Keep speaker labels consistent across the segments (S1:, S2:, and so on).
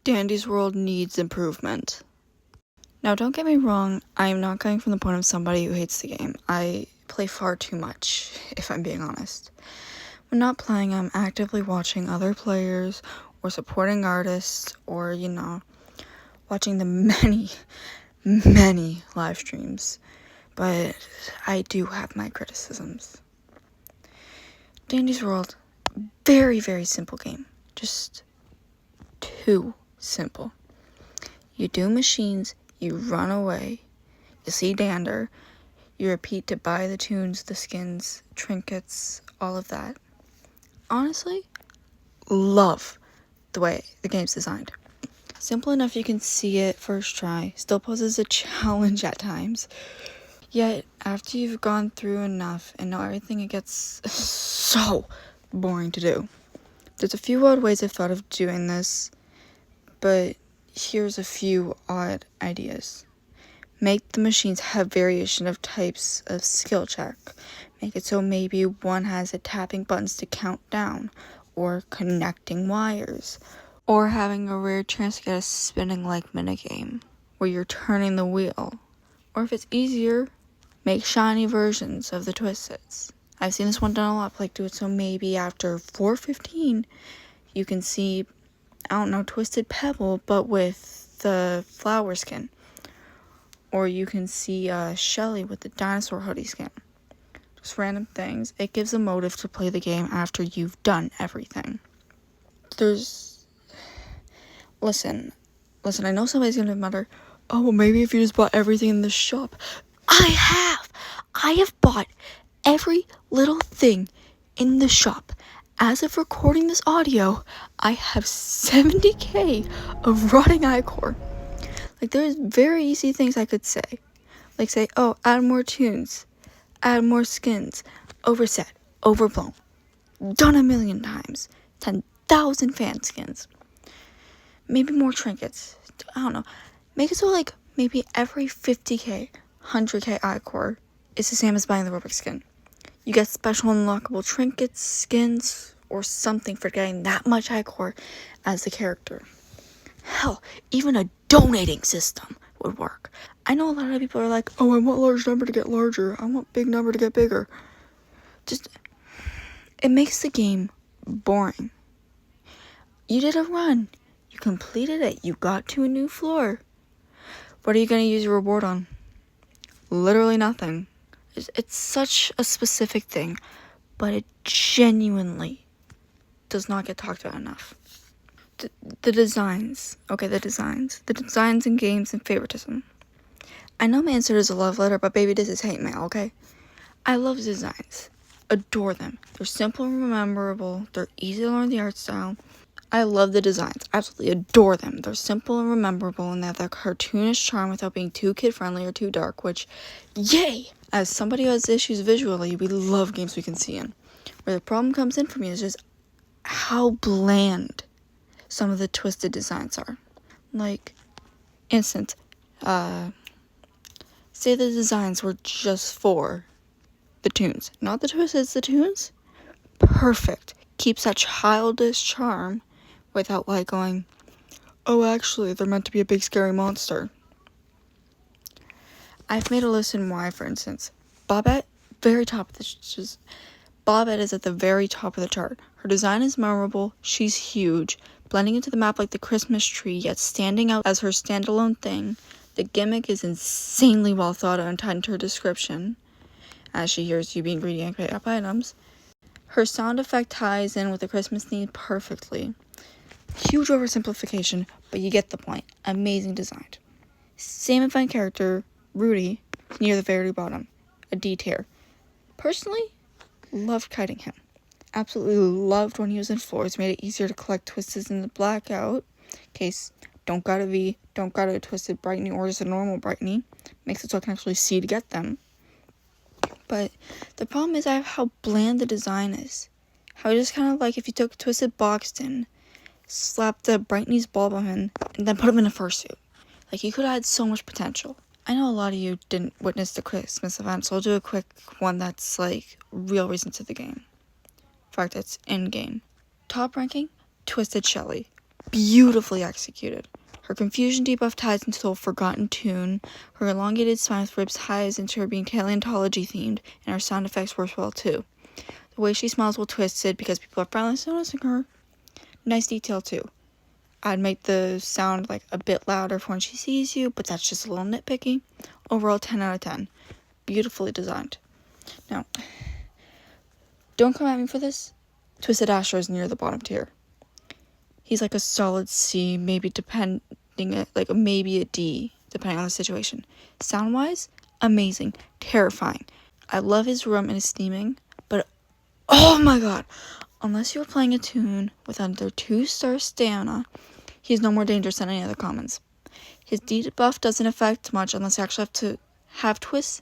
S1: Dandy's World needs improvement. Now, don't get me wrong, I am not coming from the point of somebody who hates the game. I play far too much, if I'm being honest. When not playing, I'm actively watching other players or supporting artists or, watching the many live streams. But I do have my criticisms. Dandy's World, very, very simple game. Just too simple. You do machines, you run away, you see Dander, you repeat to buy the Toons, the skins, trinkets, all of that. Honestly, love the way the game's designed. Simple enough you can see it first try, still poses a challenge at times. Yet, after you've gone through enough and know everything, it gets so boring to do. There's a few odd ways I've thought of doing this, but here's a few odd ideas. Make the machines have variation of types of skill check. Make it so maybe one has it tapping buttons to count down, or connecting wires, or having a rare chance to get a spinning like minigame, where you're turning the wheel. Or if it's easier, make shiny versions of the Twisteds. I've seen this one done a lot, like do it so maybe after 4:15 you can see, Twisted Pebble, but with the flower skin. Or you can see Shelly with the dinosaur hoodie skin. Just random things. It gives a motive to play the game after you've done everything. Listen, I know somebody's gonna mutter, oh, well, maybe if you just bought everything in the shop. I have bought every little thing in the shop. As of recording this audio, I have 70k of rotting ichor. There's very easy things I could say. Say, oh, add more Toons, add more skins, overset, overblown. Done a million times. 10,000 fan skins. Maybe more trinkets. I don't know. Make it so, maybe every 50k, 100k ichor is the same as buying the Rubik skin. You get special unlockable trinkets, skins, or something for getting that much ichor as the character. Hell, even a donating system would work. I know a lot of people are like, oh, I want large number to get larger. I want big number to get bigger. It makes the game boring. You did a run. You completed it. You got to a new floor. What are you going to use your reward on? Literally nothing. It's such a specific thing, but it genuinely does not get talked about enough. The designs. Okay, the designs. The designs in games and favoritism. I know my answer is a love letter, but baby, this is hate mail, okay? I love designs. Adore them. They're simple and memorable. They're easy to learn the art style. I love the designs. Absolutely adore them. They're simple and memorable, and they have that cartoonish charm without being too kid-friendly or too dark, which, yay! As somebody who has issues visually, we love games we can see in. Where the problem comes in for me is just how bland some of the twisted designs are. Instant, say the designs were just for the Toons. Not the Twisteds, the Toons. Perfect. Keeps that childish charm without going, oh, actually, they're meant to be a big scary monster. I've made a list in why, for instance. Bobette, very top of the Bobette is at the very top of the chart. Her design is memorable, she's huge, blending into the map like the Christmas tree, yet standing out as her standalone thing. The gimmick is insanely well thought out and tied into her description, as she hears you being greedy and pick up items. Her sound effect ties in with the Christmas theme perfectly. Huge oversimplification, but you get the point. Amazing design. Same event character, Rudy, near the very bottom. A D-tier. Personally, loved kiting him. Absolutely loved when he was in floors. Made it easier to collect Twisteds in the blackout. Case, don't got a V, don't got a Twisted Brightney or just a normal Brightney. Makes it so I can actually see to get them. But the problem is how bland the design is. How just kind of if you took Twisted Boxton, slapped the Brightney's bulb on him, and then put him in a fursuit. You could have had so much potential. I know a lot of you didn't witness the Christmas event, so I'll do a quick one that's real reason to the game. In fact, it's in-game. Top ranking, Twisted Shelly. beautifully executed. Her confusion debuff ties into the forgotten tune, her elongated smile with ribs ties into her being paleontology themed, and her sound effects work well too. The way she smiles will twisted because people are finally noticing her. Nice detail too. I'd make the sound like a bit louder for when she sees you, but that's just a little nitpicky. Overall, 10 out of 10. Beautifully designed. Now, don't come at me for this. Twisted Astro is near the bottom tier. He's like a solid C, maybe maybe a D, depending on the situation. Sound-wise, amazing, terrifying. I love his room and his theming, but oh my god, unless you're playing a toon with under 2-star stamina, he's no more dangerous than any other commons. His debuff doesn't affect much unless you actually have to have twists.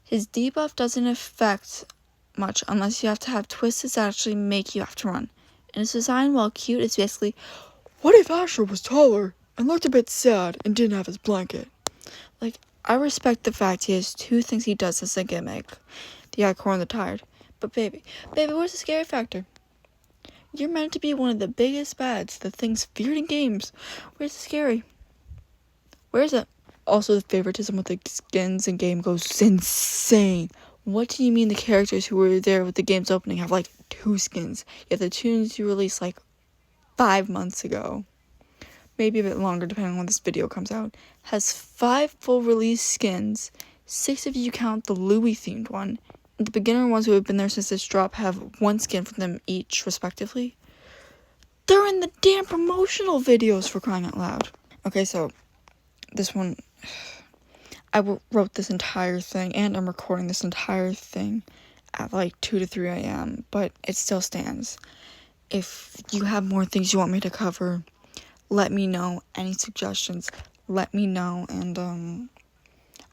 S1: His debuff doesn't affect much unless you have to have twists that actually make you have to run. And his design, while cute, is basically, what if Asher was taller and looked a bit sad and didn't have his blanket? Like, I respect the fact he has 2 things he does as a gimmick. The Icor and the Tired. But baby, where's the scary factor? You're meant to be one of the biggest bads, the things feared in games. Where's the scary? Where is it? Also, the favoritism with the skins in game goes insane. What do you mean the characters who were there with the game's opening have like 2 skins? Yet the Toons you released like 5 months ago, maybe a bit longer depending on when this video comes out, has 5 full release skins. 6 if you count the Louis themed one. And the beginner ones who have been there since this drop have 1 skin for them each, respectively. They're in the damn promotional videos, for crying out loud. Okay, so this one, I wrote this entire thing, and I'm recording this entire thing at like 2 to 3 a.m., but it still stands. If you have more things you want me to cover, let me know. Any suggestions, let me know, and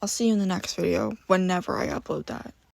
S1: I'll see you in the next video, whenever I upload that.